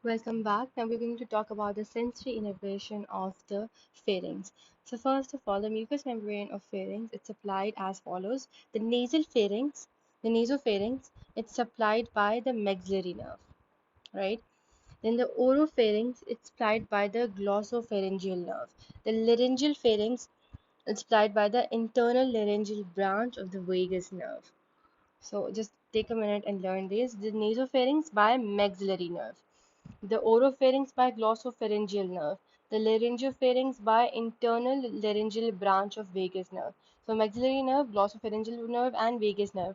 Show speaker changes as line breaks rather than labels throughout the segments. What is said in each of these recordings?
Welcome back. Now we're going to talk about the sensory innervation of the pharynx. So first of all, the mucous membrane of pharynx it's supplied as follows. The nasal pharynx, the nasopharynx, it's supplied by the maxillary nerve, right? Then the oropharynx, it's supplied by the glossopharyngeal nerve. The laryngeal pharynx, it's supplied by the internal laryngeal branch of the vagus nerve. So just take a minute and learn this. The nasopharynx by maxillary nerve, the oropharynx by glossopharyngeal nerve, the laryngopharynx by internal laryngeal branch of vagus nerve. So maxillary nerve, glossopharyngeal nerve, and vagus nerve,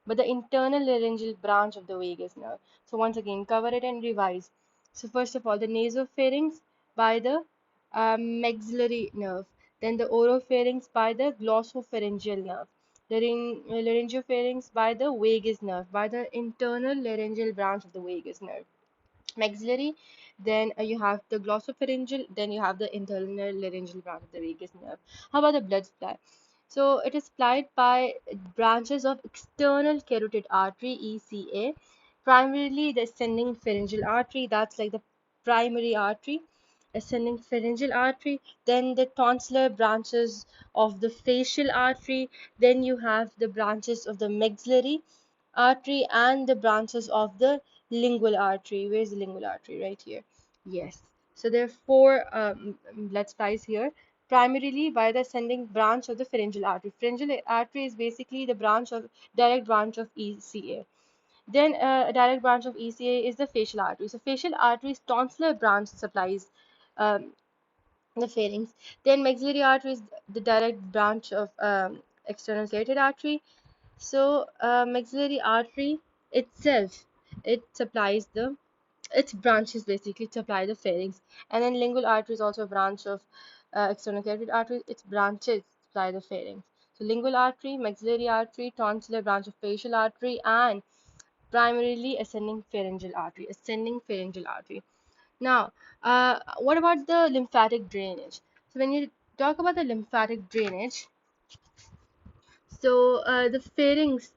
but the internal laryngeal branch of the vagus nerve. So once again, cover it and revise. So first of all, the nasopharynx by the maxillary nerve, then the oropharynx by the glossopharyngeal nerve, the laryngopharynx by the vagus nerve, by the internal laryngeal branch of the vagus nerve, maxillary, then you have the glossopharyngeal, then you have the internal laryngeal branch of the vagus nerve. How about the blood supply? So it is supplied by branches of external carotid artery ECA, primarily the ascending pharyngeal artery, that's like the primary artery, ascending pharyngeal artery, then the tonsillar branches of the facial artery, then you have the branches of the maxillary artery and the branches of the lingual artery. Where's the lingual artery? Right here. Yes. So there are four blood supplies here, primarily by the ascending branch of the pharyngeal artery. Pharyngeal artery is basically the direct branch of ECA. Then a direct branch of ECA is the facial artery. So facial artery's tonsillar branch supplies um, the pharynx. Then maxillary artery is the direct branch of external carotid artery. So maxillary artery itself, it supplies the its branches basically supply the pharynx, and then lingual artery is also a branch of external carotid artery. Its branches supply the pharynx. So lingual artery, maxillary artery, tonsillar branch of facial artery, and primarily ascending pharyngeal artery. Ascending pharyngeal artery. Now, what about the lymphatic drainage? So when you talk about the lymphatic drainage, so the pharynx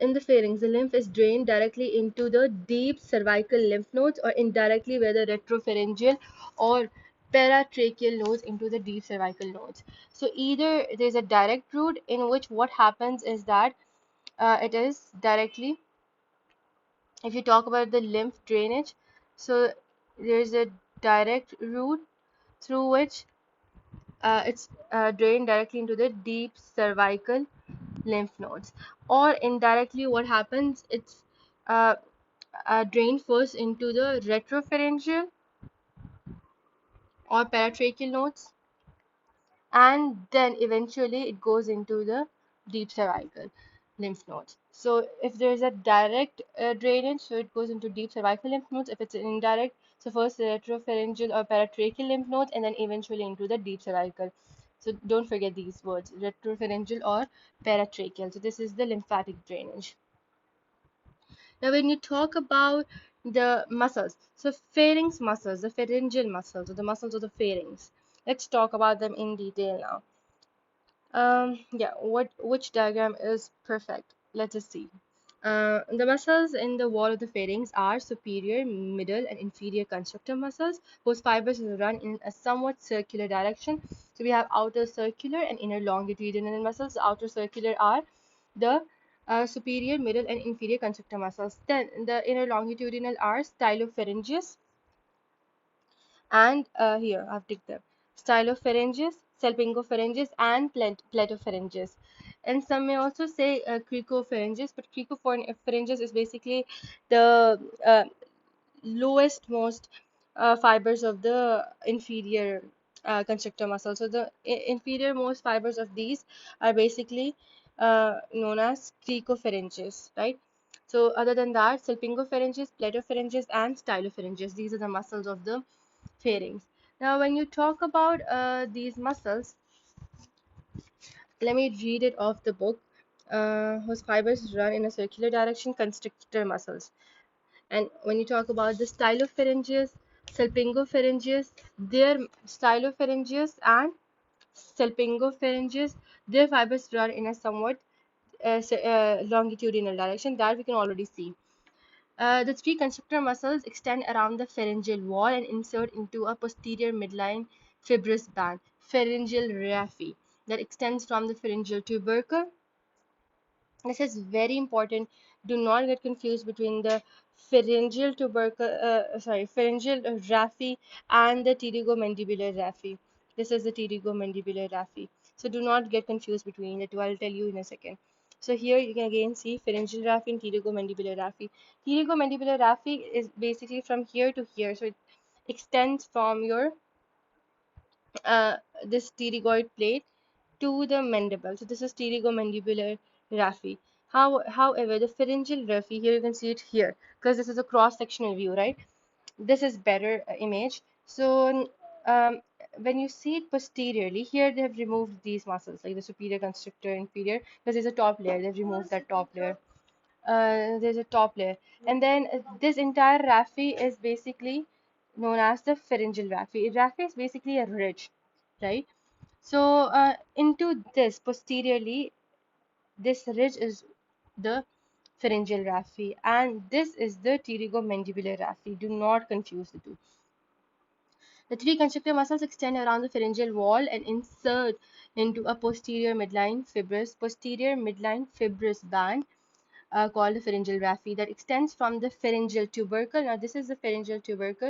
in the pharynx, the lymph is drained directly into the deep cervical lymph nodes or indirectly where the retropharyngeal or paratracheal nodes into the deep cervical nodes. So either there's a direct route in which what happens is that it is directly, if you talk about the lymph drainage, so there's a direct route through which it's drained directly into the deep cervical lymph nodes, or indirectly what happens, it's uh, drained first into the retropharyngeal or paratracheal nodes, and then eventually it goes into the deep cervical lymph nodes. So if there is a direct drainage, so it goes into deep cervical lymph nodes. If it's an indirect, so first the retropharyngeal or paratracheal lymph nodes, and then eventually into the deep cervical. So don't forget these words, retropharyngeal or paratracheal. So this is the lymphatic drainage. Now, when you talk about the muscles, so pharynx muscles, the pharyngeal muscles, or the muscles of the pharynx, let's talk about them in detail now. Yeah, which diagram is perfect? Let us see. The muscles in the wall of the pharynx are superior, middle, and inferior constrictor muscles, whose fibers run in a somewhat circular direction. So we have outer circular and inner longitudinal muscles. The outer circular are the superior, middle, and inferior constrictor muscles. Then the inner longitudinal are stylopharyngeus, and here I've ticked them: stylopharyngeus, salpingopharyngeus, and platopharyngeus. And some may also say cricopharyngeus, but cricopharyngeus is basically the lowest most fibers of the inferior constrictor muscle. So the inferior most fibers of these are basically known as cricopharyngeus, right? So other than that, salpingopharyngeus, platopharyngeus, and stylopharyngeus, these are the muscles of the pharynx. Now, when you talk about these muscles, let me read it off the book. Whose fibers run in a circular direction, constrictor muscles. And when you talk about the stylopharyngeus, salpingopharyngeus, their stylopharyngeus and salpingopharyngeus, their fibers run in a somewhat longitudinal direction that we can already see. The three constrictor muscles extend around the pharyngeal wall and insert into a posterior midline fibrous band, pharyngeal raphe, that extends from the pharyngeal tubercle. This is very important. Do not get confused between the pharyngeal raphe and the pterygomandibular raphe. This is the pterygomandibular raphe. So do not get confused between the two. I'll tell you in a second. So here you can again see pharyngeal raphe and pterygomandibular raphe. Pterygomandibular raphe is basically from here to here. So it extends from your uh, this pterygoid plate to the mandible. So this is pterygomandibular raphe. However, the pharyngeal raphe, here you can see it here because this is a cross-sectional view, right? This is better image. So um, when you see it posteriorly, here they have removed these muscles like the superior constrictor, inferior, because there's a top layer. They've removed that top layer. There's a top layer, and then this entire raphe is basically known as the pharyngeal raphe. Raphe is basically a ridge, right? So into this posteriorly, this ridge is the pharyngeal raphe, and this is the pterygomandibular raphe. Do not confuse the two. The three constrictor muscles extend around the pharyngeal wall and insert into a posterior midline fibrous band called the pharyngeal raphe that extends from the pharyngeal tubercle. Now, this is the pharyngeal tubercle.